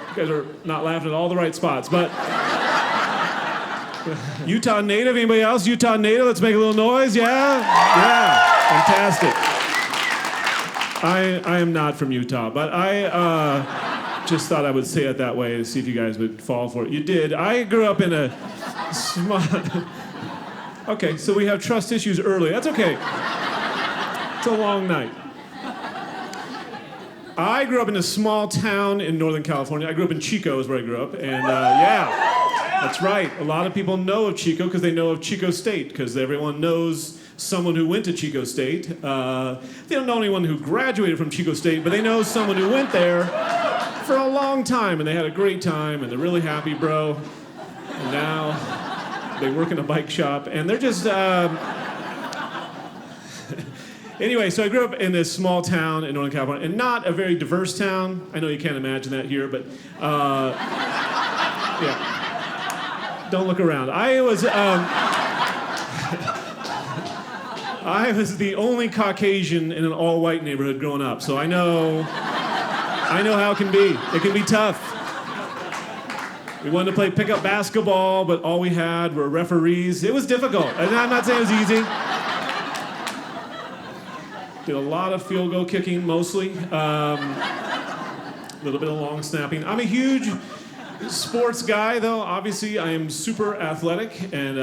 You guys are not laughing at all the right spots, but Utah native, anybody else? Utah native, let's make a little noise, yeah? Yeah, fantastic. I am not from Utah, but I just thought I would say it that way to see if you guys would fall for it. You did. I grew up in a small... Okay, so we have trust issues early. That's okay. It's a long night. I grew up in a small town in Northern California. I grew up in Chico is where I grew up, and yeah, that's right. A lot of people know of Chico because they know of Chico State, because everyone knows someone who went to Chico State. They don't know anyone who graduated from Chico State, but they know someone who went there for a long time, and they had a great time, and they're really happy, bro. And now they work in a bike shop, and they're just... Anyway, so I grew up in this small town in Northern California, and not a very diverse town. I know you can't imagine that here, but yeah. Don't look around. I was the only Caucasian in an all-white neighborhood growing up, so I know how it can be. It can be tough. We wanted to play pickup basketball, but all we had were referees. It was difficult. And I'm not saying it was easy. Did a lot of field goal kicking, mostly. A little bit of long snapping. I'm a huge sports guy, though. Obviously, I am super athletic, and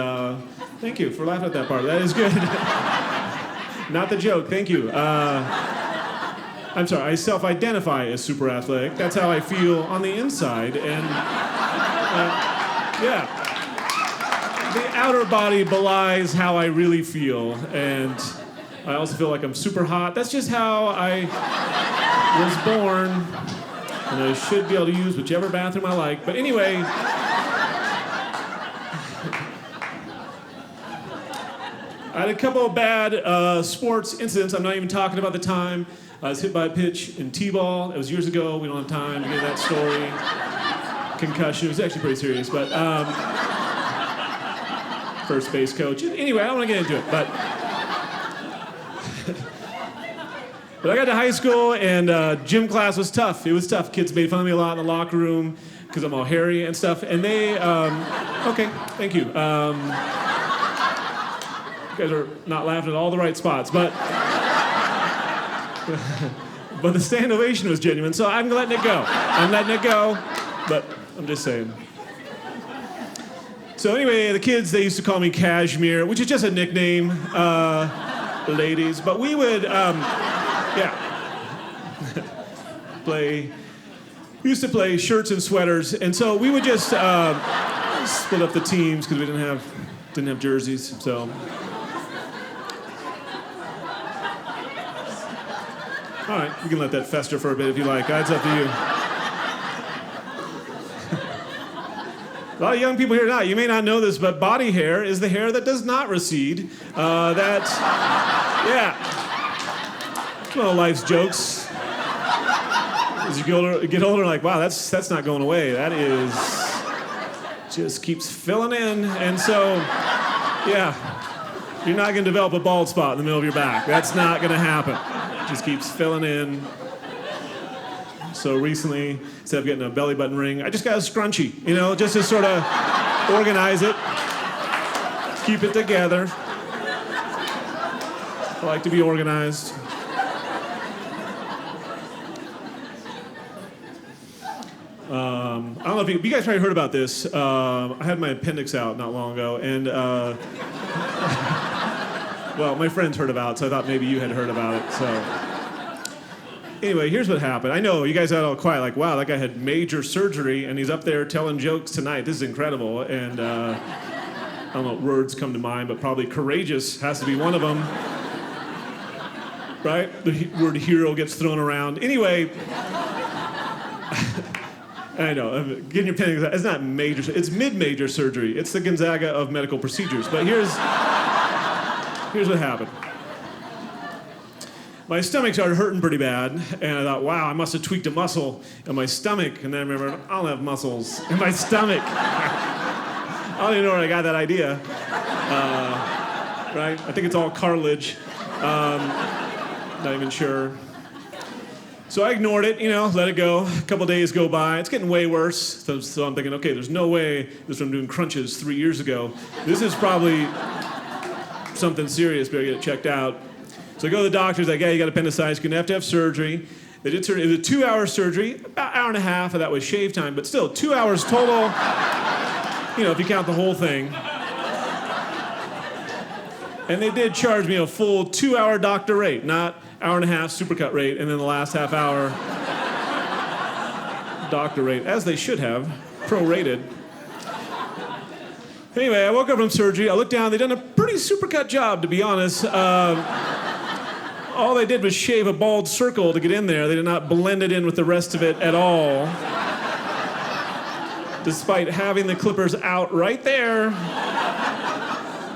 thank you for laughing at that part. That is good. Not the joke, thank you. I'm sorry, I self-identify as super athletic. That's how I feel on the inside, and yeah. The outer body belies how I really feel, and I also feel like I'm super hot. That's just how I was born, and I should be able to use whichever bathroom I like. But anyway, I had a couple of bad sports incidents. I'm not even talking about the time I was hit by a pitch in T-ball. It was years ago. We don't have time to get that story. Concussion. It was actually pretty serious, but first base coach. Anyway, I don't want to get into it, but I got to high school, and gym class was tough. It was tough. Kids made fun of me a lot in the locker room because I'm all hairy and stuff. And they, okay, thank you. You guys are not laughing at all the right spots, but the stand ovation was genuine, so I'm letting it go. I'm letting it go, but I'm just saying. So anyway, the kids, they used to call me Cashmere, which is just a nickname, ladies. But we would, yeah, we used to play shirts and sweaters, and so we would just split up the teams because we didn't have jerseys, so. All right, you can let that fester for a bit if you like. It's up to you. A lot of young people here tonight, you may not know this, but body hair is the hair that does not recede. Yeah. Well, life's jokes. As you get older, like, wow, that's not going away. That is just keeps filling in, and so, yeah, you're not going to develop a bald spot in the middle of your back. That's not going to happen. It just keeps filling in. So recently, instead of getting a belly button ring, I just got a scrunchie, just to sort of organize it, keep it together. I like to be organized. I don't know if you guys probably heard about this. I had my appendix out not long ago, and well, my friends heard about it, so I thought maybe you had heard about it. So anyway, here's what happened. I know you guys got all quiet, like, wow, that guy had major surgery, and he's up there telling jokes tonight. This is incredible, and I don't know what words come to mind, but probably courageous has to be one of them. Right? The word hero gets thrown around. Anyway, I know, getting your appendix out, it's not major, it's mid-major surgery. It's the Gonzaga of medical procedures. But here's what happened. My stomach started hurting pretty bad, and I thought, wow, I must have tweaked a muscle in my stomach. And then I remembered, I don't have muscles in my stomach. I don't even know where I got that idea. Right? I think it's all cartilage. Not even sure. So I ignored it, let it go. A couple days go by. It's getting way worse. So I'm thinking, okay, there's no way this is from doing crunches 3 years ago. This is probably something serious. Better get it checked out. So I go to the doctor's like, yeah, you got appendicitis. You're going to have surgery. They did surgery. It was a 2-hour surgery. About an hour and a half of that was shave time. But still, 2 hours total, if you count the whole thing. And they did charge me a full 2-hour doctor rate, not hour and a half supercut rate, and then the last half hour doctor rate, as they should have, prorated. Anyway, I woke up from surgery. I looked down. They'd done a pretty supercut job, to be honest. All they did was shave a bald circle to get in there. They did not blend it in with the rest of it at all. Despite having the clippers out right there.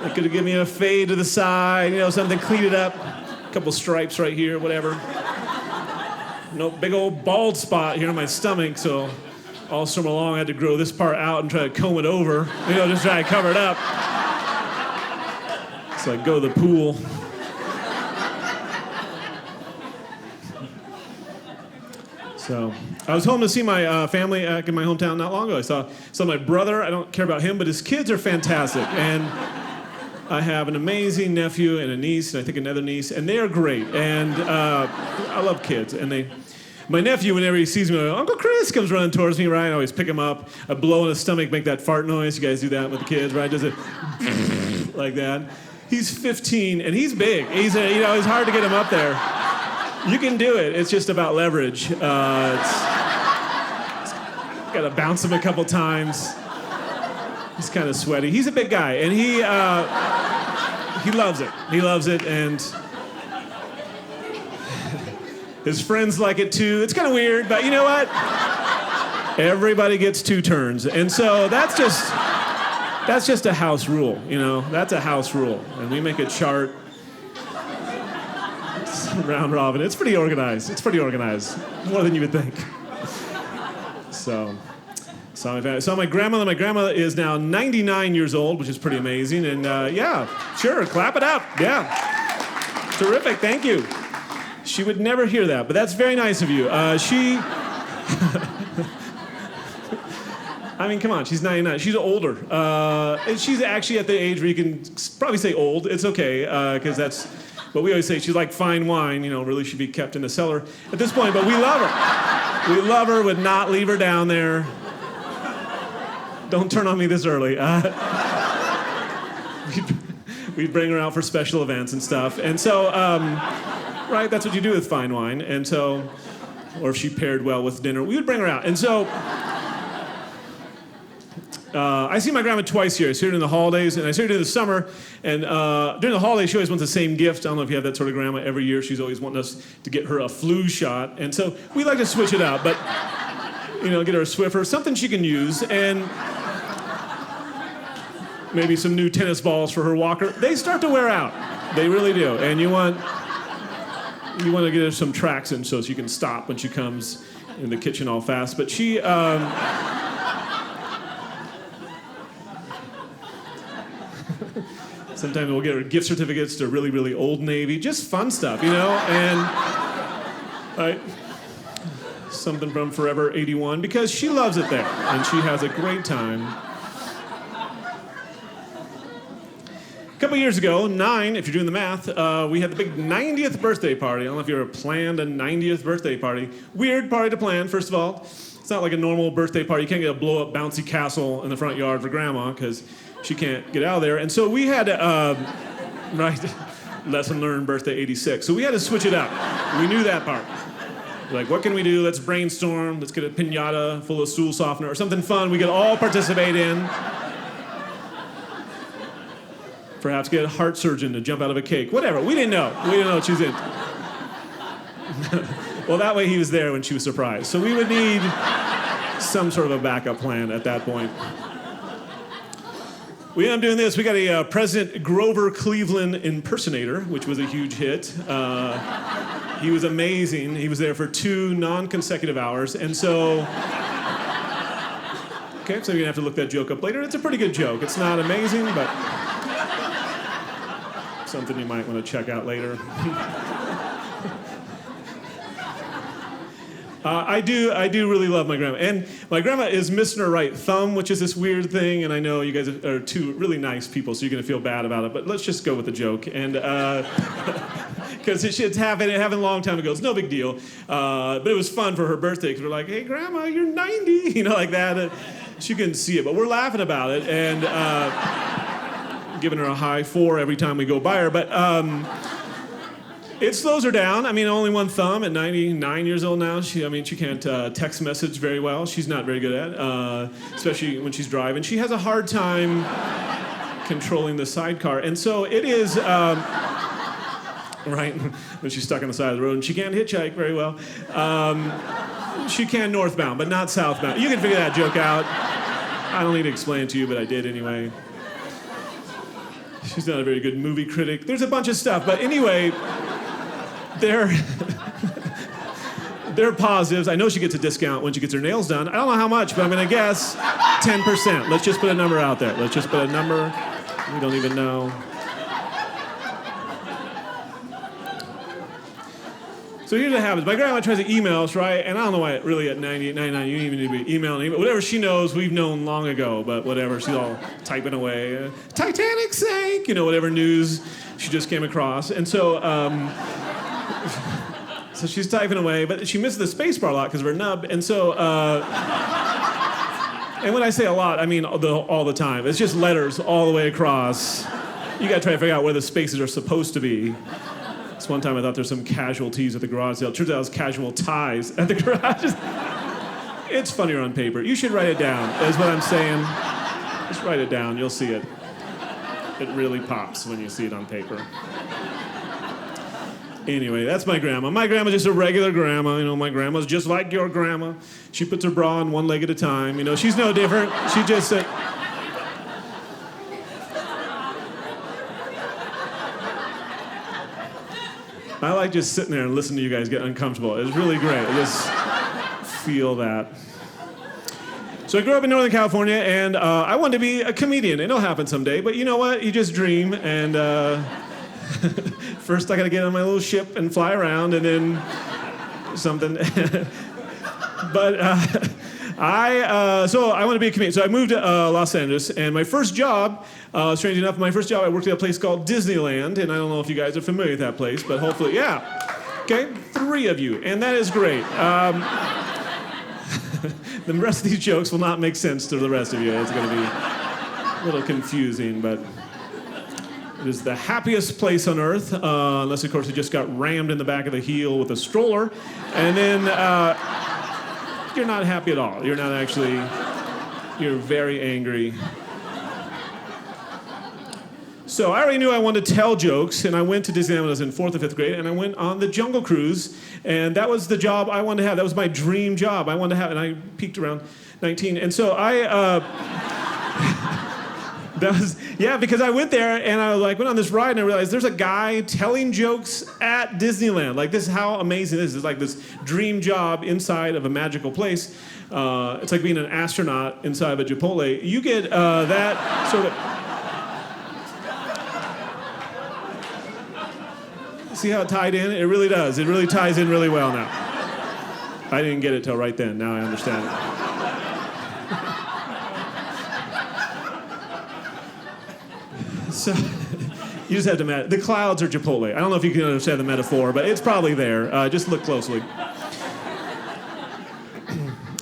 They could have given me a fade to the side, something, clean it up. A couple stripes right here, whatever. No big old bald spot here on my stomach, so all summer long I had to grow this part out and try to comb it over, just try to cover it up. So I go to the pool. So I was home to see my family in my hometown not long ago. I saw my brother. I don't care about him, but his kids are fantastic. And I have an amazing nephew and a niece, and I think another niece, and they are great. And I love kids. And my nephew, whenever he sees me, Uncle Chris comes running towards me, right? I always pick him up. I blow in his stomach, make that fart noise. You guys do that with the kids, right? Does it like that? He's 15, and he's big. He's hard to get him up there. You can do it. It's just about leverage. Got to bounce him a couple times. He's kind of sweaty. He's a big guy, and he loves it. He loves it, and his friends like it too. It's kind of weird, but you know what? Everybody gets 2 turns, and so that's just a house rule. That's a house rule, and we make a chart. Round robin. It's pretty organized. More than you would think. So my grandmother. My grandmother is now 99 years old, which is pretty amazing. And yeah, sure, clap it up. Yeah, terrific. Thank you. She would never hear that, but that's very nice of you. I mean, come on, she's 99. She's older. And she's actually at the age where you can probably say old. It's okay, because that's. But we always say she's like fine wine, really should be kept in the cellar at this point, but we love her. We love her, would not leave her down there. Don't turn on me this early. We'd bring her out for special events and stuff. And so, right, that's what you do with fine wine. And so, or if she paired well with dinner, we would bring her out. And so, I see my grandma twice a year. I see her during the holidays, and I see her during the summer. And during the holidays, she always wants the same gift. I don't know if you have that sort of grandma. Every year, she's always wanting us to get her a flu shot. And so we like to switch it out, but, get her a Swiffer, something she can use, and maybe some new tennis balls for her walker. They start to wear out. They really do. And you want to get her some Traxxon so she can stop when she comes in the kitchen all fast. But she... Sometimes we'll get her gift certificates to really, really Old Navy. Just fun stuff, And something from Forever 81, because she loves it there, and she has a great time. A couple years ago, 9, if you're doing the math, we had the big 90th birthday party. I don't know if you ever planned a 90th birthday party. Weird party to plan, first of all. It's not like a normal birthday party. You can't get a blow-up bouncy castle in the front yard for Grandma, because she can't get out of there. And so we had, right, lesson learned, birthday 86. So we had to switch it up. We knew that part. Like, what can we do? Let's brainstorm. Let's get a piñata full of stool softener or something fun we could all participate in. Perhaps get a heart surgeon to jump out of a cake. Whatever. We didn't know. We didn't know what she was in. Well, that way he was there when she was surprised. So we would need some sort of a backup plan at that point. We ended up doing this. We got a President Grover Cleveland impersonator, which was a huge hit. He was amazing. He was there for 2 non-consecutive hours. And so... Okay, so you're going to have to look that joke up later. It's a pretty good joke. It's not amazing, but... something you might want to check out later. I do really love my grandma. And my grandma is missing her right thumb, which is this weird thing. And I know you guys are two really nice people, so you're going to feel bad about it. But let's just go with the joke. And because it's happened a long time ago. It's no big deal. But it was fun for her birthday because we're like, hey, Grandma, you're 90. You know, like that. She couldn't see it, but we're laughing about it. And giving her a high 4 every time we go by her. But it slows her down. I mean, only one thumb at 99 years old now. She can't text message very well. She's not very good at, especially when she's driving. She has a hard time controlling the sidecar. And so it is, right, when she's stuck on the side of the road. And she can't hitchhike very well. She can northbound, but not southbound. You can figure that joke out. I don't need to explain it to you, but I did anyway. She's not a very good movie critic. There's a bunch of stuff, but anyway, they're positives. I know she gets a discount when she gets her nails done. I don't know how much, but I'm gonna guess 10%. Let's just put a number out there. Let's just put a number. We don't even know. So here's what happens. My grandma tries to email us, right? And I don't know why really at 98, 99, you don't even need to be emailing. Whatever she knows, we've known long ago, but whatever. She's all typing away. Titanic sank, you know, whatever news she just came across. And so, so she's typing away, but she misses the space bar a lot because of her nub. And so, and when I say a lot, I mean all the time. It's just letters all the way across. You gotta try to figure out where the spaces are supposed to be. This one time I thought there's some casualties at the garage sale. Turns out it was casual ties at the garage. It's funnier on paper. You should write it down, is what I'm saying. Just write it down, you'll see it. It really pops when you see it on paper. Anyway, that's my grandma. My grandma's just a regular grandma. You know, my grandma's just like your grandma. She puts her bra on one leg at a time. You know, she's no different. She just... I like just sitting there and listening to you guys get uncomfortable. It's really great. I just feel that. So I grew up in Northern California, and I wanted to be a comedian. It'll happen someday, but you know what? You just dream, and first I got to get on my little ship and fly around, and then something. But so I want to be a comedian. So I moved to Los Angeles, and my first job, strange enough, I worked at a place called Disneyland, and I don't know if you guys are familiar with that place, but hopefully, yeah. Okay, 3 of you, and that is great. The rest of these jokes will not make sense to the rest of you. It's going to be a little confusing, but it is the happiest place on earth, unless, of course, it just got rammed in the back of the heel with a stroller, and then... you're not happy at all. You're not actually, you're very angry. So I already knew I wanted to tell jokes, and I went to Disneyland when I was in 4th or 5th grade, and I went on the Jungle Cruise, and that was the job I wanted to have. That was my dream job I wanted to have, and I peaked around 19. And so because I went there and I went on this ride and I realized there's a guy telling jokes at Disneyland. Like, this is how amazing this is. It's like this dream job inside of a magical place. It's like being an astronaut inside of a Chipotle. You get that sort of... See how it tied in? It really does. It really ties in really well now. I didn't get it till right then. Now I understand it. So, you just have to the clouds are Chipotle. I don't know if you can understand the metaphor, but it's probably there. Just look closely.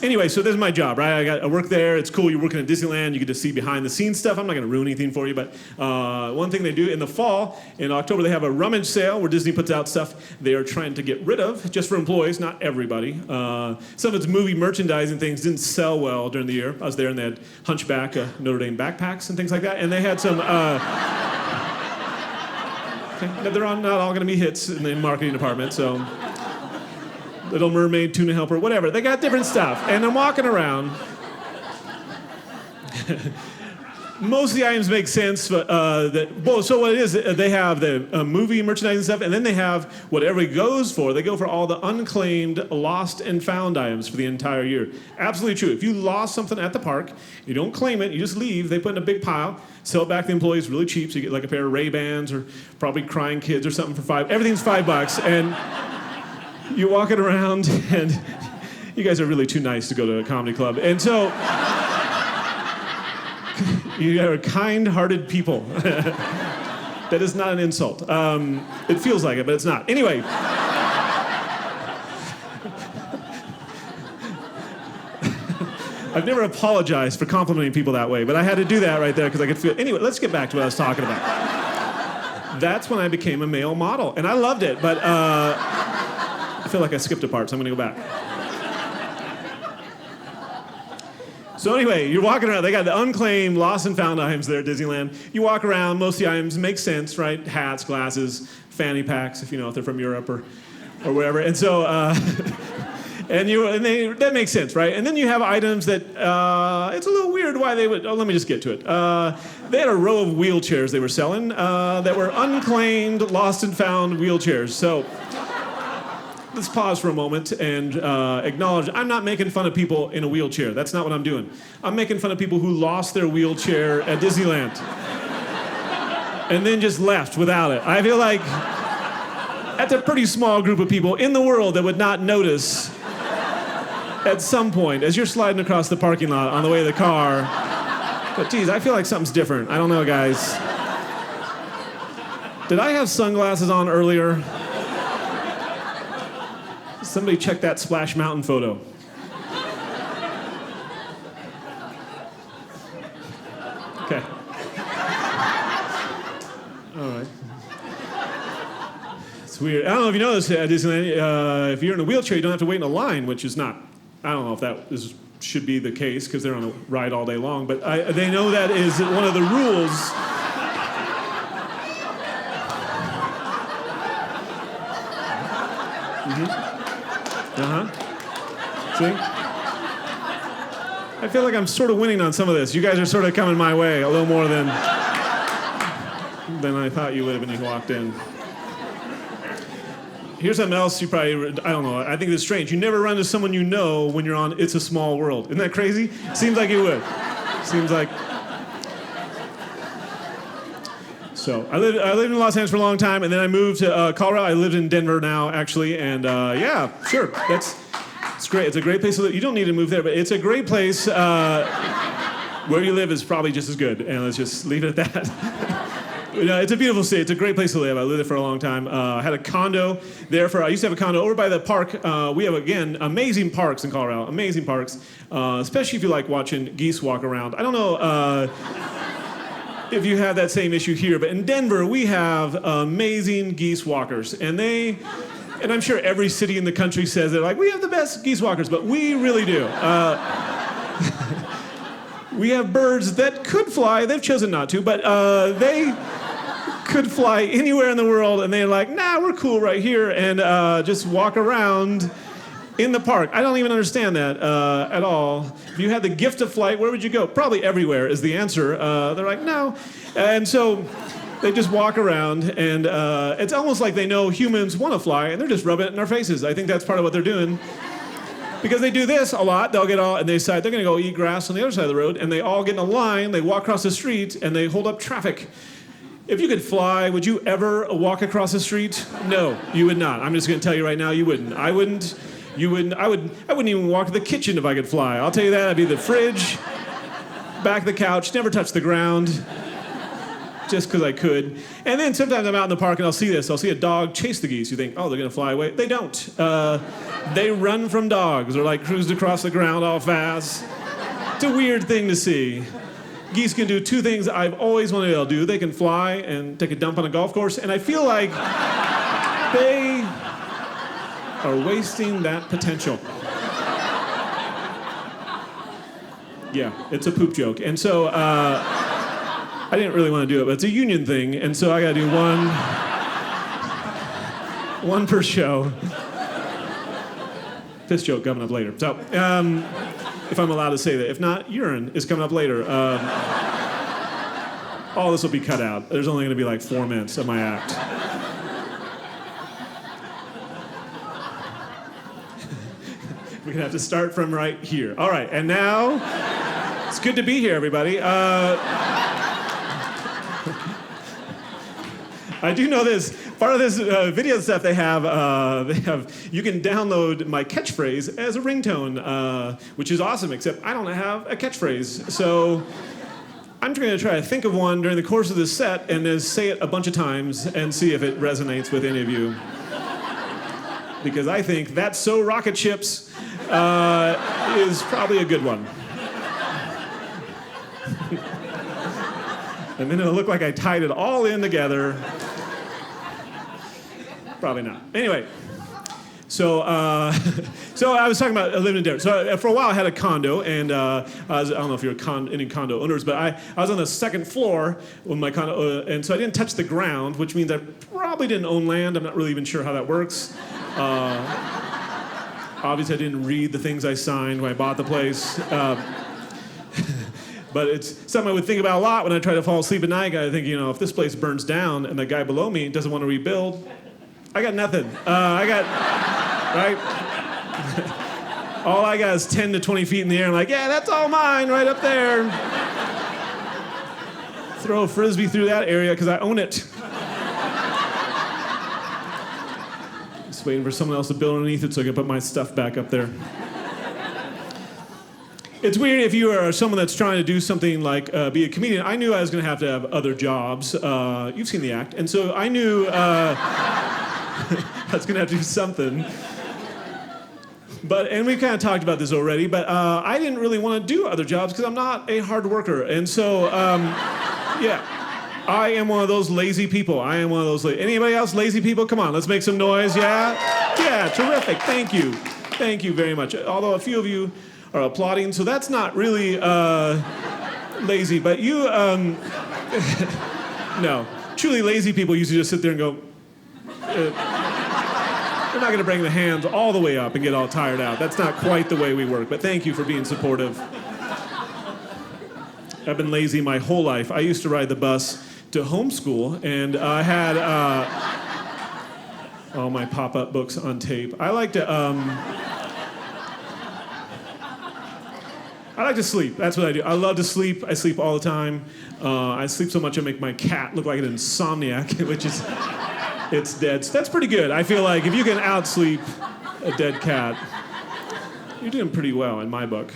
Anyway, so this is my job, right? I work there. It's cool. You're working at Disneyland. You get to see behind the scenes stuff. I'm not going to ruin anything for you, but one thing they do in the fall, in October, they have a rummage sale where Disney puts out stuff they are trying to get rid of, just for employees, not everybody. Some of its movie merchandising things didn't sell well during the year. I was there, and they had Hunchback, Notre Dame backpacks and things like that, and they had some... okay, they're not all going to be hits in the marketing department, so... Little Mermaid, Tuna Helper, whatever. They got different stuff. And I'm walking around. Most of the items make sense, but so what it is, they have the movie merchandising stuff, and then they have what everybody goes for. They go for all the unclaimed, lost, and found items for the entire year. Absolutely true. If you lost something at the park, you don't claim it, you just leave, they put it in a big pile, sell it back to the employees really cheap, so you get like a pair of Ray-Bans or probably Crying Kids or something for $5. Everything's $5, and... You're walking around, and You guys are really too nice to go to a comedy club. And so, you are kind-hearted people. That is not an insult. It feels like it, but it's not. Anyway. I've never apologized for complimenting people that way, but I had to do that right there because I could feel... Anyway, let's get back to what I was talking about. That's when I became a male model, and I loved it, but I feel like I skipped a part, so I'm going to go back. So anyway, you're walking around. They got the unclaimed, lost and found items there at Disneyland. You walk around, most of the items make sense, right? Hats, glasses, fanny packs, if they're from Europe or wherever. And so... that makes sense, right? And then you have items that, it's a little weird why they would, let me just get to it. They had a row of wheelchairs they were selling that were unclaimed, lost and found wheelchairs. So let's pause for a moment and acknowledge I'm not making fun of people in a wheelchair. That's not what I'm doing. I'm making fun of people who lost their wheelchair at Disneyland and then just left without it. I feel like that's a pretty small group of people in the world that would not notice at some point, as you're sliding across the parking lot on the way to the car, but geez, I feel like something's different. I don't know, guys. Did I have sunglasses on earlier? Somebody check that Splash Mountain photo. Okay. All right. It's weird. I don't know if you know this at Disneyland, if you're in a wheelchair, you don't have to wait in a line, which is not... I don't know if that should be the case because they're on a ride all day long, but they know that is one of the rules. See? I feel like I'm sort of winning on some of this. You guys are sort of coming my way a little more than I thought you would have when you walked in. Here's something else you probably, I don't know, I think it's strange. You never run into someone you know when you're on It's a Small World. Isn't that crazy? Seems like you would. Seems like. So I lived in Los Angeles for a long time, and then I moved to Colorado. I live in Denver now, actually, and yeah, sure, it's great. It's a great place to live. You don't need to move there, but it's a great place. Where you live is probably just as good, and let's just leave it at that. It's a beautiful city. It's a great place to live. I lived there for a long time. I had a condo there I used to have a condo over by the park. We have, again, amazing parks in Colorado. Amazing parks, especially if you like watching geese walk around. I don't know if you have that same issue here, but in Denver, we have amazing geese walkers. And I'm sure every city in the country says they're like, we have the best geese walkers, but we really do. We have birds that could fly. They've chosen not to, but they could fly anywhere in the world, and they're like, nah, we're cool right here, and just walk around in the park. I don't even understand that at all. If you had the gift of flight, where would you go? Probably everywhere is the answer. They're like, no. And so they just walk around, and it's almost like they know humans want to fly, and they're just rubbing it in our faces. I think that's part of what they're doing. Because they do this a lot, they'll get all, and they decide they're going to go eat grass on the other side of the road, and they all get in a line, they walk across the street, and they hold up traffic. If you could fly, would you ever walk across the street? No, you would not. I'm just going to tell you right now, you wouldn't. I wouldn't. You wouldn't. I wouldn't even walk to the kitchen if I could fly. I'll tell you that. I'd be the fridge, back of the couch, never touch the ground, just because I could. And then sometimes I'm out in the park and I'll see this. I'll see a dog chase the geese. You think, oh, they're going to fly away. They don't. They run from dogs. They're like cruising across the ground all fast. It's a weird thing to see. Geese can do two things I've always wanted to do. They can fly and take a dump on a golf course, and I feel like they are wasting that potential. Yeah, it's a poop joke. And so I didn't really want to do it, but it's a union thing, and so I got to do one per show. Piss joke coming up later. So, if I'm allowed to say that. If not, urine is coming up later. All this will be cut out. There's only going to be like 4 minutes of my act. We're going to have to start from right here. All right, and now, it's good to be here, everybody. I do know this. part of this video stuff they have you can download my catchphrase as a ringtone, which is awesome, except I don't have a catchphrase. So I'm going to try to think of one during the course of this set and then say it a bunch of times and see if it resonates with any of you. Because I think "That's So Rocket Ships" is probably a good one. And then it'll look like I tied it all in together. Probably not. Anyway, so so I was talking about living in Denver. So for a while I had a condo, and I don't know if you're any condo owners, but I was on the second floor with my condo, and so I didn't touch the ground, which means I probably didn't own land. I'm not really even sure how that works. Obviously I didn't read the things I signed when I bought the place. But it's something I would think about a lot when I try to fall asleep at night. I think, if this place burns down and the guy below me doesn't want to rebuild, I got nothing. Right? All I got is 10 to 20 feet in the air. I'm like, yeah, that's all mine right up there. Throw a Frisbee through that area because I own it. Just waiting for someone else to build underneath it so I can put my stuff back up there. It's weird if you are someone that's trying to do something like be a comedian. I knew I was going to have other jobs. You've seen The Act. And so I knew I was going to have to do something. And we've kind of talked about this already, but I didn't really want to do other jobs because I'm not a hard worker. And so, yeah, I am one of those lazy people. Anybody else lazy people? Come on, let's make some noise, yeah? Yeah, terrific. Thank you. Thank you very much. Although a few of you are applauding, so that's not really lazy, but you, no. Truly lazy people usually just sit there and go, they're not going to bring the hands all the way up and get all tired out. That's not quite the way we work, but thank you for being supportive. I've been lazy my whole life. I used to ride the bus to homeschool, and I had all my pop-up books on tape. I like to sleep. That's what I do. I love to sleep. I sleep all the time. I sleep so much I make my cat look like an insomniac, which is, it's dead. So that's pretty good. I feel like if you can outsleep a dead cat, you're doing pretty well in my book.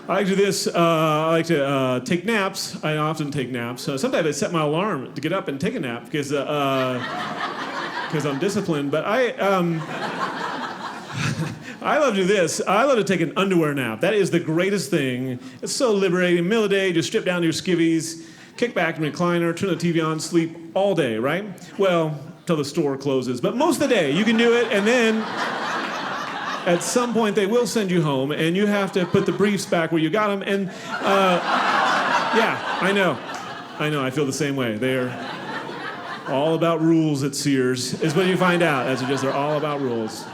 I like to do this. I like to take naps. I often take naps. Sometimes I set my alarm to get up and take a nap because I'm disciplined. But I love to do this. I love to take an underwear nap. That is the greatest thing. It's so liberating. Middle of the day, just strip down to your skivvies, kick back in the recliner, turn the TV on, sleep all day, right? Well, till the store closes. But most of the day, you can do it, and then at some point they will send you home, and you have to put the briefs back where you got them. And yeah, I know. I feel the same way. They're all about rules at Sears, is what you find out. They're all about rules.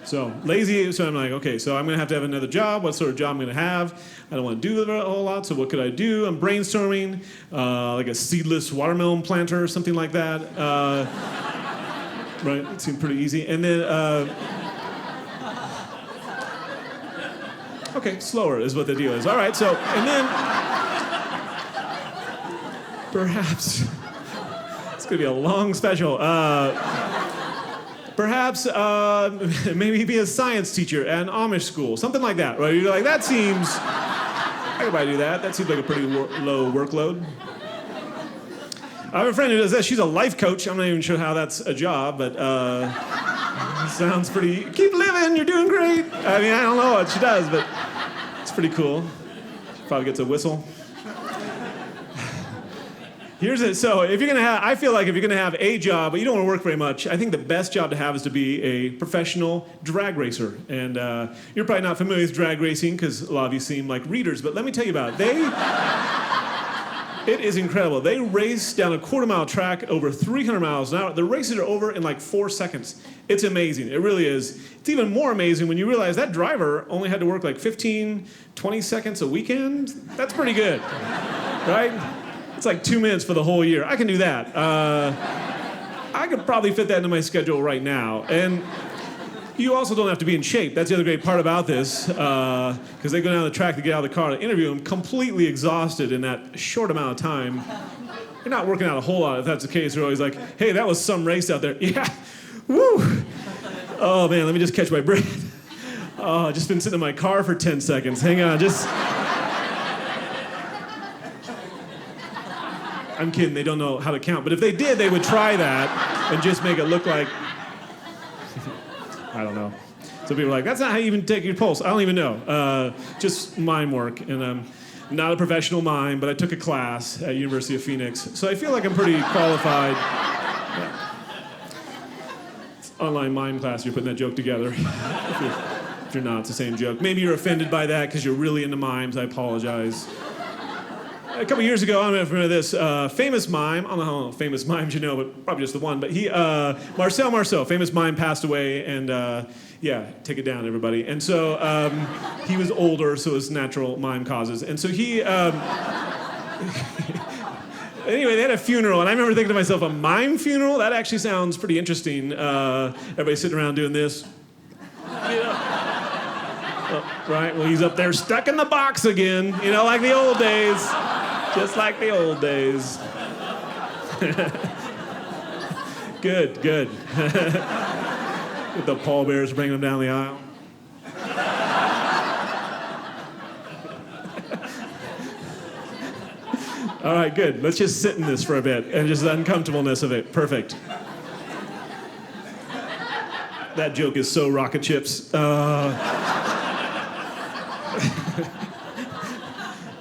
So lazy, so I'm like, okay, so I'm gonna have to have another job. What sort of job I'm gonna have? I don't want to do a whole lot, so what could I do? I'm brainstorming, like a seedless watermelon planter or something like that. Right, it seemed pretty easy. And then, okay, slower is what the deal is. All right, so, and then, perhaps, it's gonna be a long special. Perhaps maybe be a science teacher at an Amish school, something like that, right? You're like, I could probably do that. That seems like a pretty low workload. I have a friend who does that. She's a life coach. I'm not even sure how that's a job, but sounds pretty, keep living, you're doing great. I mean, I don't know what she does, but it's pretty cool. She probably gets a whistle. Here's it. So if you're gonna have, I feel like if you're gonna have a job, but you don't want to work very much, I think the best job to have is to be a professional drag racer. And you're probably not familiar with drag racing because a lot of you seem like readers, but let me tell you about it. It is incredible. They race down a quarter-mile track over 300 miles an hour. The races are over in like 4 seconds. It's amazing. It really is. It's even more amazing when you realize that driver only had to work like 15, 20 seconds a weekend. That's pretty good, right? It's like 2 minutes for the whole year. I can do that. I could probably fit that into my schedule right now. And You also don't have to be in shape. That's the other great part about this, because they go down the track to get out of the car to interview them, completely exhausted in that short amount of time. You're not working out a whole lot if that's the case. They're always like, hey, that was some race out there. Yeah, woo. Oh, man, let me just catch my breath. Oh, I've just been sitting in my car for 10 seconds. Hang on, just... I'm kidding, they don't know how to count. But if they did, they would try that and just make it look like... I don't know. Some people are like, that's not how you even take your pulse. I don't even know. Just mime work. And I'm not a professional mime, but I took a class at University of Phoenix. So I feel like I'm pretty qualified. Yeah. It's online mime class, you're putting that joke together. If you're not, it's the same joke. Maybe you're offended by that because you're really into mimes. I apologize. A couple years ago, I don't know if you remember this, famous mime, I don't know how famous mimes you know, but probably just the one, but he, Marcel, famous mime, passed away, and yeah, take it down, everybody. And so he was older, so it was natural mime causes. And so he, anyway, they had a funeral, and I remember thinking to myself, a mime funeral? That actually sounds pretty interesting. Everybody sitting around doing this. Right, well, he's up there stuck in the box again, you know, like the old days. Just like the old days. Good. With the pallbearers bringing them down the aisle. All right, good. Let's just sit in this for a bit and just the uncomfortableness of it. Perfect. That joke is so rocket chips.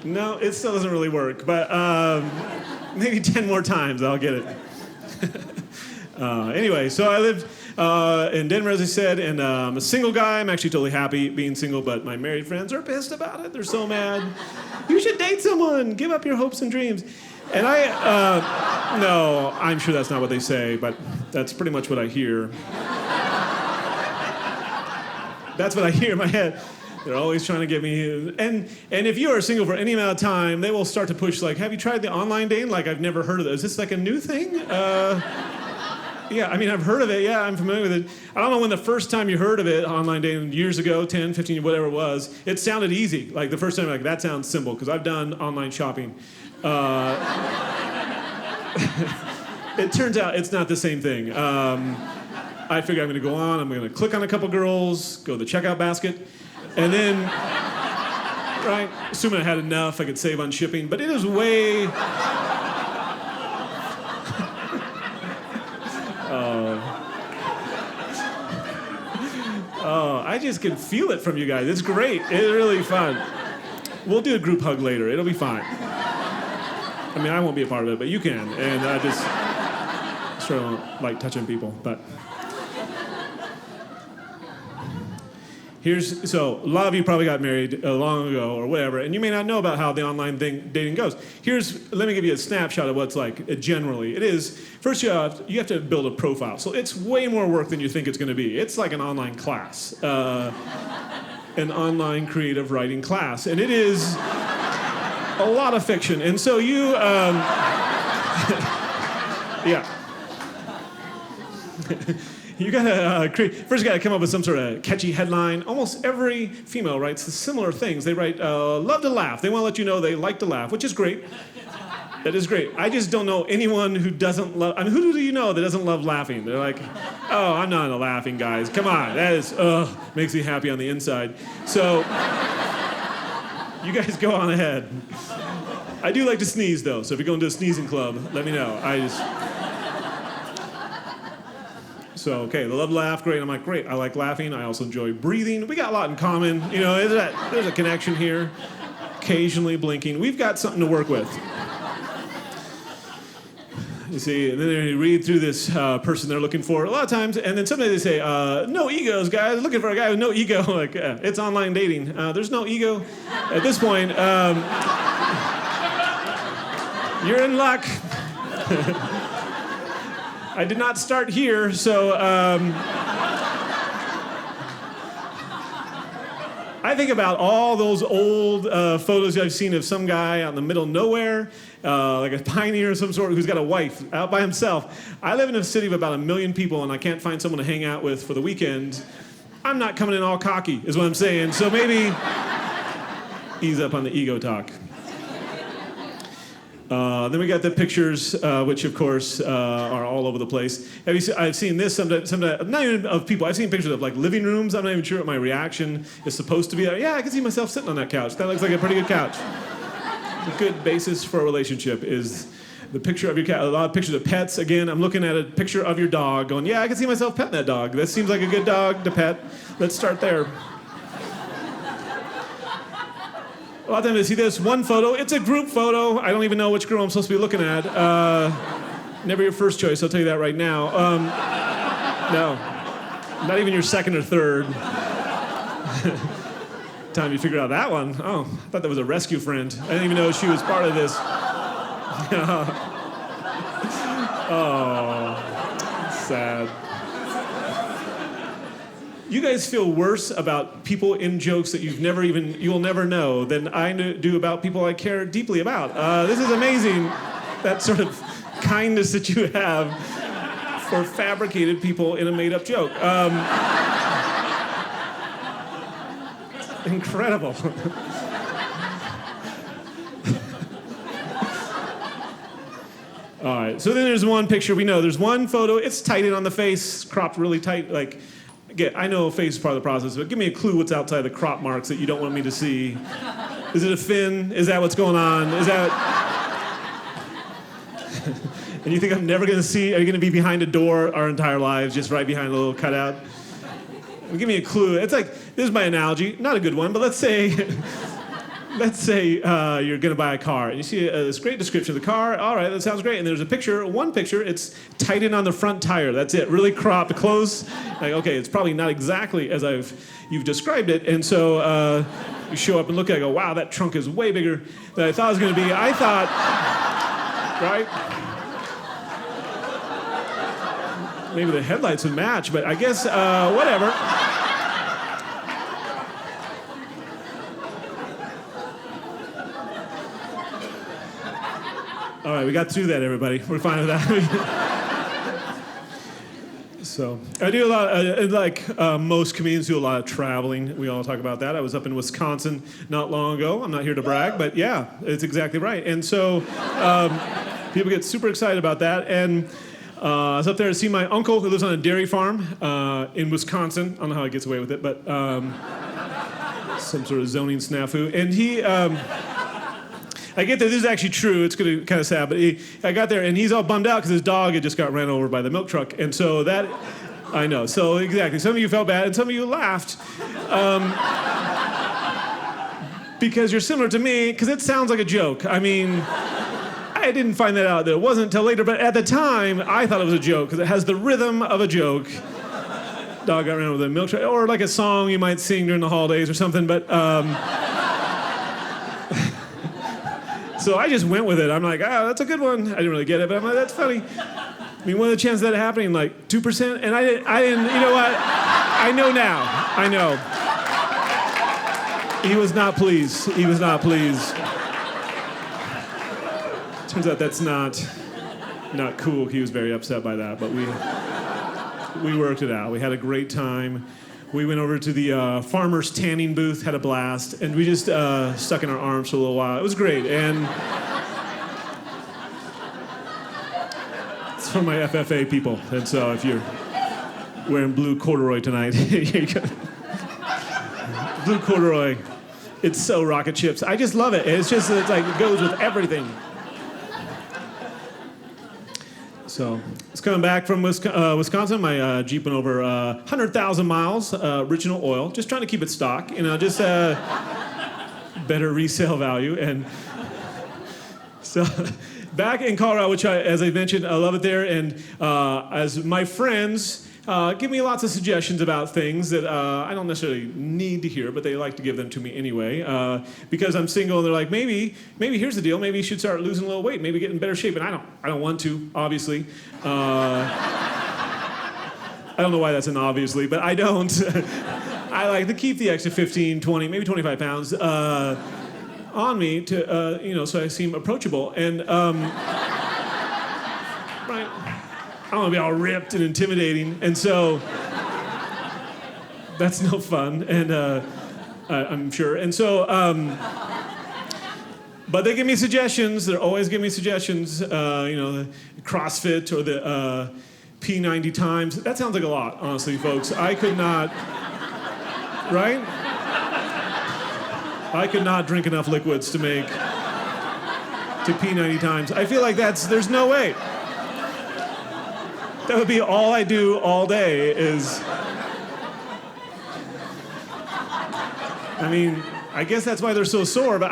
No, it still doesn't really work, but maybe 10 more times I'll get it. Anyway, so I lived in Denver, as I said, and I'm a single guy. I'm actually totally happy being single, but my married friends are pissed about it. They're so mad. You should date someone. Give up your hopes and dreams. And no, I'm sure that's not what they say, but that's pretty much what I hear. That's what I hear in my head. They're always trying to get me, and if you are single for any amount of time, they will start to push, like, have you tried the online dating? Like, I've never heard of it. Is this like a new thing? Yeah, I mean, I've heard of it. Yeah, I'm familiar with it. I don't know when the first time you heard of it, online dating, years ago, 10, 15, whatever it was, it sounded easy. Like, the first time, like, that sounds simple, because I've done online shopping. It turns out it's not the same thing. I figure I'm going to go on, I'm going to click on a couple girls, go to the checkout basket, and then, right, assuming I had enough, I could save on shipping, but it is way... I just can feel it from you guys. It's great. It's really fun. We'll do a group hug later. It'll be fine. I mean, I won't be a part of it, but you can. And I just sort of don't like touching people, but... So a lot of you probably got married long ago or whatever, and you may not know about how the online dating goes. Let me give you a snapshot of what's like generally. It is, first you have to build a profile. So it's way more work than you think it's going to be. It's like an online class, an online creative writing class, and it is a lot of fiction. And so you, yeah. You gotta first you gotta come up with some sort of catchy headline. Almost every female writes similar things. They write, love to laugh. They wanna let you know they like to laugh, which is great. That is great. I just don't know anyone who doesn't love, I mean, who do you know that doesn't love laughing? They're like, oh, I'm not into laughing, guys. Come on, that is, makes me happy on the inside. So, you guys go on ahead. I do like to sneeze though, so if you're going to a sneezing club, let me know. So, okay, the love laugh, great. I'm like, great, I like laughing. I also enjoy breathing. We got a lot in common. You know, there's a connection here. Occasionally blinking. We've got something to work with. You see, and then they read through this person they're looking for a lot of times, and then sometimes they say, no egos, guys. Looking for a guy with no ego. Like, it's online dating. There's no ego. At this point, you're in luck. I did not start here, so I think about all those old photos I've seen of some guy out in the middle of nowhere, like a pioneer of some sort who's got a wife out by himself. I live in a city of about 1 million people, and I can't find someone to hang out with for the weekend. I'm not coming in all cocky, is what I'm saying. So maybe ease up on the ego talk. Then we got the pictures, which of course are all over the place. I've seen this sometimes, not even of people. I've seen pictures of like living rooms. I'm not even sure what my reaction is supposed to be. Yeah, I can see myself sitting on that couch. That looks like a pretty good couch. A good basis for a relationship is the picture of your cat. A lot of pictures of pets. Again, I'm looking at a picture of your dog going, yeah, I can see myself petting that dog. That seems like a good dog to pet. Let's start there. A lot of times I see this one photo. It's a group photo. I don't even know which girl I'm supposed to be looking at. Never your first choice, I'll tell you that right now. No, not even your second or third. Time you figured out that one. Oh, I thought that was a rescue friend. I didn't even know she was part of this. Oh, sad. You guys feel worse about people in jokes that you'll never know than I do about people I care deeply about. This is amazing, that sort of kindness that you have for fabricated people in a made-up joke. Incredible. All right, so then there's one picture. We know there's one photo. It's tight in on the face, cropped really tight, like. Again, I know face is part of the process, but give me a clue what's outside the crop marks that you don't want me to see. Is it a fin? Is that what's going on? Is that... And you think I'm never going to see... Are you going to be behind a door our entire lives, just right behind a little cutout? Well, give me a clue. It's like, this is my analogy. Not a good one, but let's say you're going to buy a car, and you see this great description of the car. All right, that sounds great. And there's a picture, one picture, it's tight in on the front tire. That's it, really cropped, close. Like, okay, it's probably not exactly as you've described it. And so you show up and look at it and go, wow, that trunk is way bigger than I thought it was going to be. I thought, right? Maybe the headlights would match, but I guess, whatever. All right, we got through that, everybody. We're fine with that. So I do a lot, most comedians do a lot of traveling. We all talk about that. I was up in Wisconsin not long ago. I'm not here to brag, but yeah, it's exactly right. And so people get super excited about that. And I was up there to see my uncle who lives on a dairy farm in Wisconsin. I don't know how he gets away with it, but some sort of zoning snafu. And he... I get that this is actually true. It's going to be kind of sad, but I got there and he's all bummed out because his dog had just got ran over by the milk truck, and so that, I know. So exactly, some of you felt bad and some of you laughed, because you're similar to me. Because it sounds like a joke. I mean, I didn't find that out. That it wasn't until later, but at the time I thought it was a joke because it has the rhythm of a joke. Dog got ran over with a milk truck, or like a song you might sing during the holidays or something, but. So I just went with it. I'm like, that's a good one. I didn't really get it, but I'm like, that's funny. I mean, what are the chances of that happening? Like 2%? And I didn't, you know what? I know now. I know. He was not pleased. He was not pleased. Turns out that's not cool. He was very upset by that, but we worked it out. We had a great time. We went over to the farmer's tanning booth, had a blast, and we just stuck in our arms for a little while. It was great, and it's for my FFA people. And so if you're wearing blue corduroy tonight, here you go. Blue corduroy, it's so rocket chips. I just love it. It's like it goes with everything. So, it's coming back from Wisconsin. My Jeep went over 100,000 miles, original oil, just trying to keep it stock, just better resale value. And so, back in Colorado, which as I mentioned, I love it there. And as my friends give me lots of suggestions about things that I don't necessarily need to hear, but they like to give them to me anyway. Because I'm single, and they're like, maybe here's the deal. Maybe you should start losing a little weight. Maybe get in better shape. And I don't want to, obviously. I don't know why that's an obviously, but I don't. I like to keep the extra 15, 20, maybe 25 pounds on me to, so I seem approachable. And right. I don't want to be all ripped and intimidating. And so That's no fun, and I'm sure. And so, but they give me suggestions. They're always giving me suggestions. The CrossFit or the P90 times. That sounds like a lot, honestly, folks. I could not, right? I could not drink enough liquids to make to P90 times. I feel like there's no way. That would be all I do all day is, I guess that's why they're so sore, but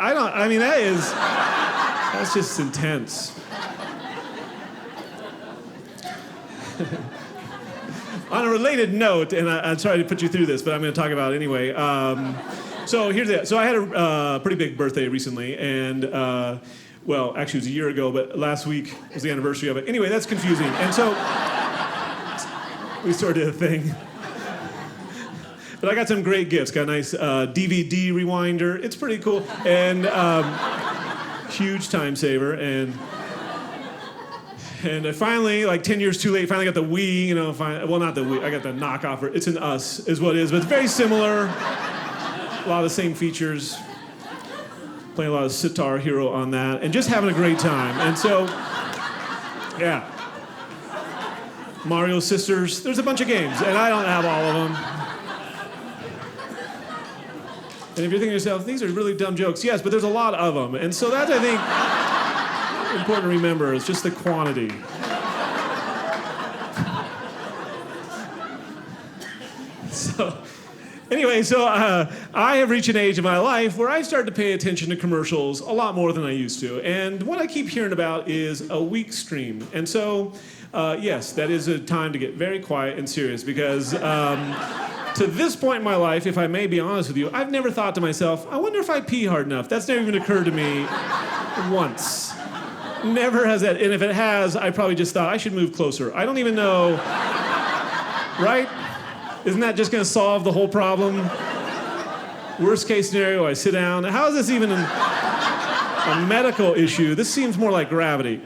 that's just intense. On a related note, and I'm sorry to put you through this, but I'm going to talk about it anyway. So here's it. So I had a pretty big birthday recently, and actually it was a year ago, but last week was the anniversary of it. Anyway, that's confusing. And so we sort of did a thing. But I got some great gifts. Got a nice DVD rewinder. It's pretty cool. And huge time saver. And I finally, like 10 years too late, finally got the Wii, not the Wii, I got the knockoff. It's an Us, is what it is. But it's very similar. A lot of the same features. Playing a lot of Sitar Hero on that. And just having a great time. And so, yeah. Mario Sisters. There's a bunch of games. And I don't have all of them. And if you're thinking to yourself, these are really dumb jokes, yes, but there's a lot of them. And so that's, I think, important to remember. It's just the quantity. So I have reached an age in my life where I start to pay attention to commercials a lot more than I used to. And what I keep hearing about is a weak stream. And so, yes, that is a time to get very quiet and serious because to this point in my life, if I may be honest with you, I've never thought to myself, I wonder if I pee hard enough. That's never even occurred to me once. Never has that. And if it has, I probably just thought I should move closer. I don't even know, right? Isn't that just going to solve the whole problem? Worst case scenario, I sit down. How is this even a medical issue? This seems more like gravity.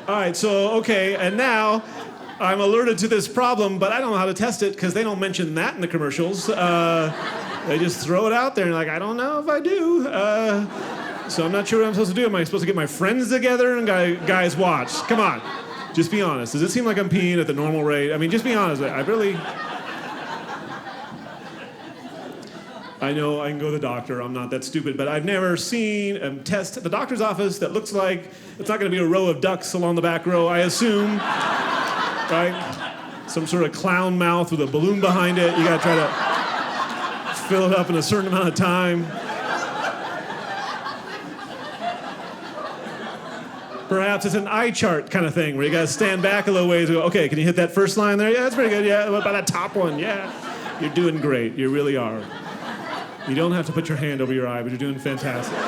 All right, so, okay, and now I'm alerted to this problem, but I don't know how to test it because they don't mention that in the commercials. They just throw it out there and I don't know if I do. So I'm not sure what I'm supposed to do. Am I supposed to get my friends together and guys watch? Come on, just be honest. Does it seem like I'm peeing at the normal rate? Just be honest. I know I can go to the doctor. I'm not that stupid, but I've never seen a test at the doctor's office that looks like it's not going to be a row of ducks along the back row, I assume. Right? Some sort of clown mouth with a balloon behind it. You gotta try to fill it up in a certain amount of time. Perhaps it's an eye chart kind of thing where you gotta stand back a little ways and go, okay, can you hit that first line there? Yeah, that's pretty good. Yeah, what about that top one? Yeah. You're doing great. You really are. You don't have to put your hand over your eye, but you're doing fantastic.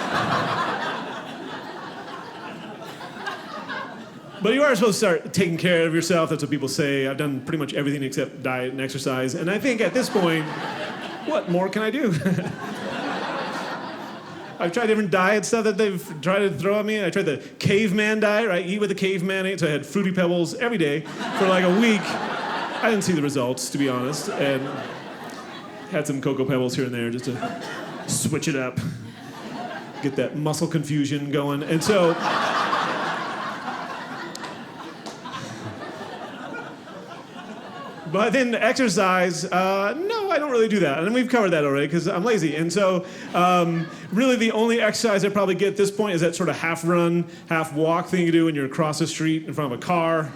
But you are supposed to start taking care of yourself. That's what people say. I've done pretty much everything except diet and exercise. And I think at this point, what more can I do? I've tried different diet stuff that they've tried to throw at me. I tried the caveman diet, right? Eat what the caveman ate. So I had Fruity Pebbles every day for like a week. I didn't see the results, to be honest. And had some Cocoa Pebbles here and there just to switch it up. Get that muscle confusion going. And so... But then exercise, no, I don't really do that. And we've covered that already because I'm lazy. And so really the only exercise I probably get at this point is that sort of half run, half walk thing you do when you're across the street in front of a car.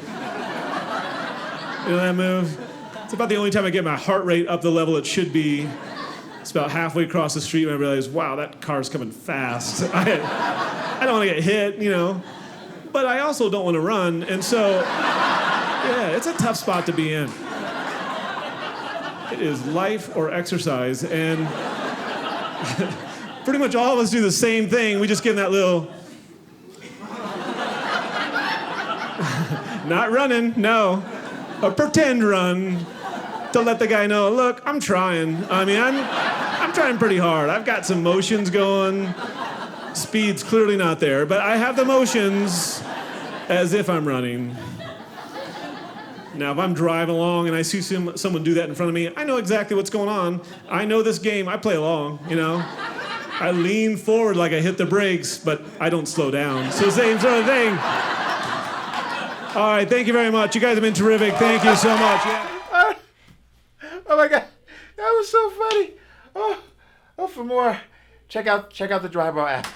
You know that move? It's about the only time I get my heart rate up the level it should be. It's about halfway across the street when I realize, wow, that car's coming fast. I don't want to get hit, But I also don't want to run. And so, yeah, it's a tough spot to be in. It is life or exercise, and pretty much all of us do the same thing. We just give them that little, not running, no, a pretend run to let the guy know, look, I'm trying. I'm trying pretty hard. I've got some motions going. Speed's clearly not there, but I have the motions as if I'm running. Now, if I'm driving along and I see someone do that in front of me, I know exactly what's going on. I know this game. I play along, you know. I lean forward like I hit the brakes, but I don't slow down. So same sort of thing. All right, thank you very much. You guys have been terrific. Thank you so much. Yeah. Oh my God, that was so funny. Oh, for more, check out the Dryball app.